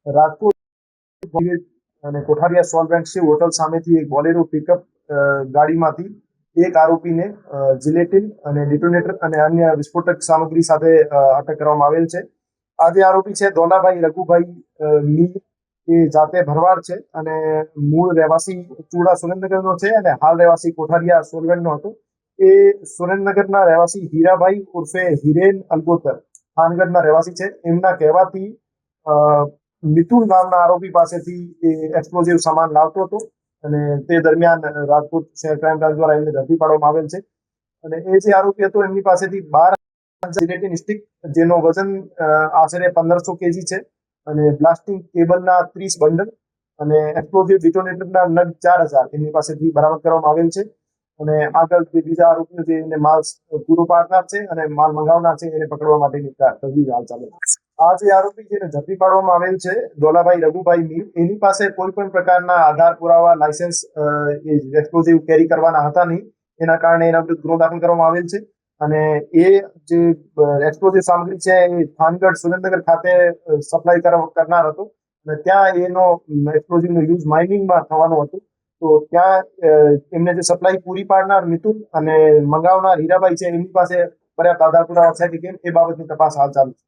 રાજકોટ અને કોઠારિયા સોલ્વેન્ટ્સ હોટલ સામેથી એક બોલેરો પિકઅપ ગાડીમાંથી એક આરોપીને જિલેટિન અને ડિટોનેટર અને અન્ય વિસ્ફોટક સામગ્રી સાથે અટક કરવામાં આવેલ છે. આ જે આરોપી છે દોલાભાઈ રઘુભાઈ મીર, એ જાતે ભરવાડ છે અને મૂળ રહેવાસી ચુડા સુરેન્દ્રનગરનો છે અને હાલ રહેવાસી કોઠારિયા સોલવેન્ટનો હતો. એ સુરેન્દ્રનગરના રહેવાસી હીરાભાઈ ઉર્ફે હિરેન અલગોતર થાનગઢના રહેવાસી છે. એમના કહેવાથી મિતુલ નામના આરોપી પાસેથી એક્સપ્લોઝિવ સામાન લાવતો હતો અને તે દરમિયાન રાજકોટ શહેર ક્રાઇમ બ્રાન્ચ દ્વારા એમને ઝડપી પાડવામાં આવેલ છે. અને એ જે આરોપી હતો એમની પાસેથી 12 જિલેટિન સ્ટિક, જેનો વજન આશરે 1500 કેજી છે, અને બ્લાસ્ટિંગ કેબલના 30 બંડલ અને એક્સપ્લોઝિવ ડિટોનેટરના નગ 4000 એમની પાસેથી બરામદ કરવામાં આવેલ છે. અને આગળ જે બીજા આરોપીઓ જે એને માલ પૂરો પાડનાર છે અને માલ મંગાવનાર છે એને પકડવા માટેની તજવીજ હાલ ચાલે છે. આ જે આરોપી જેને ઝડપી પાડવામાં આવેલ છે દોલાભાઈ રઘુભાઈ મીર, એની પાસે કોઈ પણ પ્રકારના આધાર પુરાવા, લાયસન્સ એક્સપ્લોઝિવ કેરી કરવાના હતા નહીં. એના કારણે એના વિરુદ્ધ ગુનો દાખલ કરવામાં આવેલ છે. અને એ જે એક્સપ્લોઝિવ સામગ્રી છે એ થાનગઢ સુરેન્દ્રનગર ખાતે સપ્લાય કરનાર હતો અને ત્યાં એનો એક્સપ્લોઝિવનો યુઝ માઇનિંગમાં થવાનો હતો. તો ત્યાં એમને જે સપ્લાય પૂરી પાડનાર મિતુલ અને મંગાવનાર હીરાભાઈ છે, એમની પાસે પર્યાપ્ત આધાર પુરાવા છે કે કેમ એ બાબતની તપાસ હાલ ચાલુ છે.